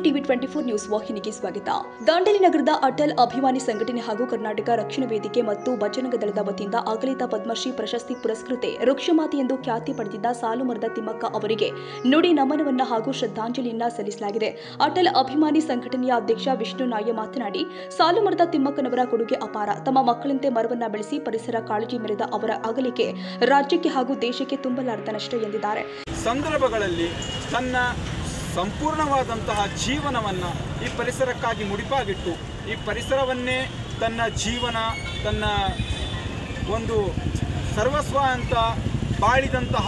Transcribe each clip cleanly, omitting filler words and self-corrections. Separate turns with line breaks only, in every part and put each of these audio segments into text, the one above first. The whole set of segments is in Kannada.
ಟಿವಿ 24 ನ್ಯೂಸ್ ವಾಹಿನಿಗೆ ಸ್ವಾಗತ. ದಾಂಡೇಲಿ ನಗರದ ಅಟಲ್ ಅಭಿಮಾನಿ ಸಂಘಟನೆ ಹಾಗೂ ಕರ್ನಾಟಕ ರಕ್ಷಣಾ ವೇದಿಕೆ ಮತ್ತು ಬಜರಂಗ ದಳದ ವತಿಯಿಂದ ಅಗಲಿದ ಪದ್ಮಶ್ರೀ ಪ್ರಶಸ್ತಿ ಪುರಸ್ಕೃತೆ ವೃಕ್ಷಮಾತೆ ಎಂದು ಖ್ಯಾತಿ ಪಡೆದಿದ್ದ ಸಾಲುಮರದ ತಿಮ್ಮಕ್ಕ ಅವರಿಗೆ ನುಡಿ ನಮನವನ್ನ ಹಾಗೂ ಶ್ರದ್ಧಾಂಜಲಿಯನ್ನ ಸಲ್ಲಿಸಲಾಗಿದೆ. ಅಟಲ್ ಅಭಿಮಾನಿ ಸಂಘಟನೆಯ ಅಧ್ಯಕ್ಷ ವಿಷ್ಣು ನಾಯ ಮಾತನಾಡಿ, ಸಾಲುಮರದ ತಿಮ್ಮಕ್ಕನವರ ಕೊಡುಗೆ ಅಪಾರ. ತಮ್ಮ ಮಕ್ಕಳಂತೆ ಮರವನ್ನ ಬೆಳೆಸಿ ಪರಿಸರ ಕಾಳಜಿ ಮೆರೆದ ಅವರ ಅಗಲಿಕೆ ರಾಜ್ಯಕ್ಕೆ ಹಾಗೂ ದೇಶಕ್ಕೆ ತುಂಬಲಾರದ ನಷ್ಟ ಎಂದಿದ್ದಾರೆ.
ಸಂದರ್ಭಗಳಲ್ಲಿ ತನ್ನ ಸಂಪೂರ್ಣವಾದಂತಹ ಜೀವನವನ್ನು ಈ ಪರಿಸರಕ್ಕಾಗಿ ಮುಡಿಪಾಗಿಟ್ಟು ಈ ಪರಿಸರವನ್ನೇ ತನ್ನ ಜೀವನ, ತನ್ನ ಒಂದು ಸರ್ವಸ್ವ ಅಂತ ಬಾಳಿದಂತಹ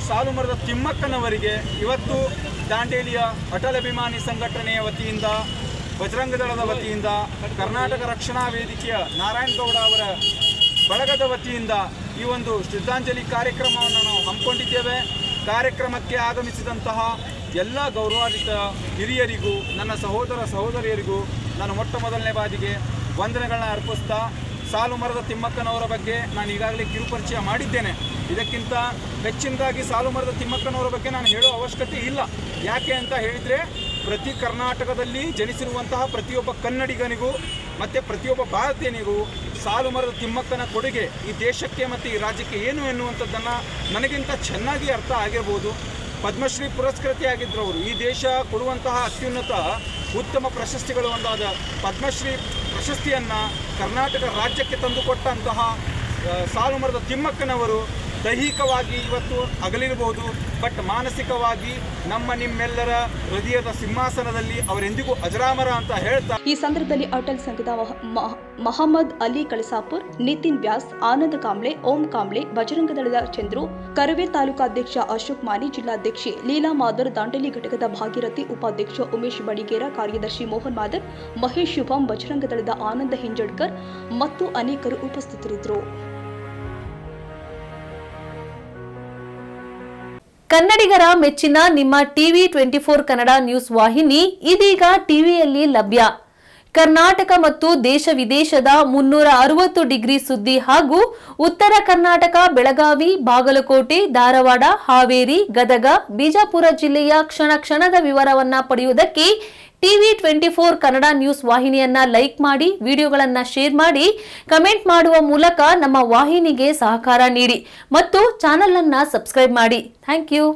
ಸಾಲುಮರದ ತಿಮ್ಮಕ್ಕನವರಿಗೆ ಇವತ್ತು ದಾಂಡೇಲಿಯ ಅಟಲ್ ಅಭಿಮಾನಿ ಸಂಘಟನೆಯ ವತಿಯಿಂದ, ಬಜರಂಗ ದಳದ ವತಿಯಿಂದ, ಕರ್ನಾಟಕ ರಕ್ಷಣಾ ವೇದಿಕೆಯ ನಾರಾಯಣಗೌಡ ಅವರ ಬಳಗದ ವತಿಯಿಂದ ಈ ಒಂದು ಶ್ರದ್ಧಾಂಜಲಿ ಕಾರ್ಯಕ್ರಮವನ್ನು ನಾವು ಹಮ್ಮಿಕೊಂಡಿದ್ದೇವೆ. ಕಾರ್ಯಕ್ರಮಕ್ಕೆ ಆಗಮಿಸಿದಂತಹ ಎಲ್ಲ ಗೌರವಾನ್ವಿತ ಹಿರಿಯರಿಗೂ, ನನ್ನ ಸಹೋದರ ಸಹೋದರಿಯರಿಗೂ ನಾನು ಮೊಟ್ಟ ಮೊದಲನೇ ಬಾರಿಗೆ ವಂದನೆಗಳನ್ನ ಅರ್ಪಿಸ್ತಾ, ಸಾಲುಮರದ ತಿಮ್ಮಕ್ಕನವರ ಬಗ್ಗೆ ನಾನು ಈಗಾಗಲೇ ಕಿರುಪರಿಚಯ ಮಾಡಿದ್ದೇನೆ. ಇದಕ್ಕಿಂತ ಹೆಚ್ಚಿನದಾಗಿ ಸಾಲುಮರದ ತಿಮ್ಮಕ್ಕನವರ ಬಗ್ಗೆ ನಾನು ಹೇಳೋ ಅವಶ್ಯಕತೆ ಇಲ್ಲ. ಯಾಕೆ ಅಂತ ಹೇಳಿದರೆ, ಪ್ರತಿ ಕರ್ನಾಟಕದಲ್ಲಿ ಜನಿಸಿರುವಂತಹ ಪ್ರತಿಯೊಬ್ಬ ಕನ್ನಡಿಗನಿಗೂ ಮತ್ತು ಪ್ರತಿಯೊಬ್ಬ ಭಾರತೀಯನಿಗೂ ಸಾಲುಮರದ ತಿಮ್ಮಕ್ಕನ ಕೊಡುಗೆ ಈ ದೇಶಕ್ಕೆ ಮತ್ತು ಈ ರಾಜ್ಯಕ್ಕೆ ಏನು ಎನ್ನುವಂಥದ್ದನ್ನು ನನಗಿಂತ ಚೆನ್ನಾಗಿ ಅರ್ಥ ಆಗಿರ್ಬೋದು. ಪದ್ಮಶ್ರೀ ಪುರಸ್ಕೃತೆಯಾಗಿದ್ದರು ಅವರು. ಈ ದೇಶ ಕೊಡುವಂತಹ ಅತ್ಯುನ್ನತ ಉತ್ತಮ ಪ್ರಶಸ್ತಿಗಳು ಒಂದಾದ ಪದ್ಮಶ್ರೀ ಪ್ರಶಸ್ತಿಯನ್ನು ಕರ್ನಾಟಕ ರಾಜ್ಯಕ್ಕೆ ತಂದುಕೊಟ್ಟಂತಹ ಸಾಲುಮರದ ತಿಮ್ಮಕ್ಕನವರು ದೈಹಿಕವಾಗಿ ಇವತ್ತು ಅಗಲಿರಬಹುದು, ಬಟ್ ಮಾನಸಿಕವಾಗಿ ನಮ್ಮ ನಿಮ್ಮೆಲ್ಲರ ಹೃದಯದ ಸಿಂಹಾಸನದಲ್ಲಿ ಅವರೆಂದಿಗೂ ಅಜರಾಮರ ಅಂತ ಹೇಳ್ತಾ,
ಈ ಸಂದರ್ಭದಲ್ಲಿ ಅಟಲ್ ಸಂಘದ ಮಹಮ್ಮದ್ ಅಲಿ ಕಳಸಾಪುರ್, ನಿತಿನ್ ವ್ಯಾಸ್, ಆನಂದ್ ಕಾಂಬ್ಳೆ, ಓಂ ಕಾಂಬ್ಳೆ, ಬಜರಂಗ ದಳದ ಚಂದ್ರು, ಕರವೇರ್ ತಾಲೂಕಾಧ್ಯಕ್ಷ ಅಶೋಕ್ ಮಾನಿ, ಜಿಲ್ಲಾಧ್ಯಕ್ಷೆ ಲೀಲಾ ಮಾದರ್, ದಾಂಡೇಲಿ ಘಟಕದ ಭಾಗೀರಥಿ, ಉಪಾಧ್ಯಕ್ಷ ಉಮೇಶ್ ಬಡಿಗೇರ, ಕಾರ್ಯದರ್ಶಿ ಮೋಹನ್ ಮಾದರ್, ಮಹೇಶ್ ಶುಭಂ, ಬಜರಂಗ ದಳದ ಆನಂದ ಹಿಂಜಡ್ಕರ್ ಮತ್ತು ಅನೇಕರು ಉಪಸ್ಥಿತರಿದ್ದರು.
ಕನ್ನಡಿಗರ ಮೆಚ್ಚಿನ ನಿಮ್ಮ ಟಿವಿ 24 ಕನ್ನಡ ನ್ಯೂಸ್ ವಾಹಿನಿ ಇದೀಗ ಟಿವಿಯಲ್ಲಿ ಲಭ್ಯ. ಕರ್ನಾಟಕ ಮತ್ತು ದೇಶ ವಿದೇಶದ 360 ಡಿಗ್ರಿ ಸುದ್ದಿ ಹಾಗೂ ಉತ್ತರ ಕರ್ನಾಟಕ, ಬೆಳಗಾವಿ, ಬಾಗಲಕೋಟೆ, ಧಾರವಾಡ, ಹಾವೇರಿ, ಗದಗ, ಬಿಜಾಪುರ ಜಿಲ್ಲೆಯ ಕ್ಷಣ ಕ್ಷಣದ ವಿವರವನ್ನ ಪಡೆಯುವುದಕ್ಕೆ ಟಿವಿ 24 ಕನ್ನಡ ನ್ಯೂಸ್ ವಾಹಿನಿಯನ್ನ ಲೈಕ್ ಮಾಡಿ, ವಿಡಿಯೋಗಳನ್ನ ಶೇರ್ ಮಾಡಿ, ಕಮೆಂಟ್ ಮಾಡುವ ಮೂಲಕ ನಮ್ಮ ವಾಹಿನಿಗೆ ಸಹಕಾರ ನೀಡಿ ಮತ್ತು ಚಾನೆಲ್ ಅನ್ನ ಸಬ್ಸ್ಕ್ರೈಬ್ ಮಾಡಿ. Thank you.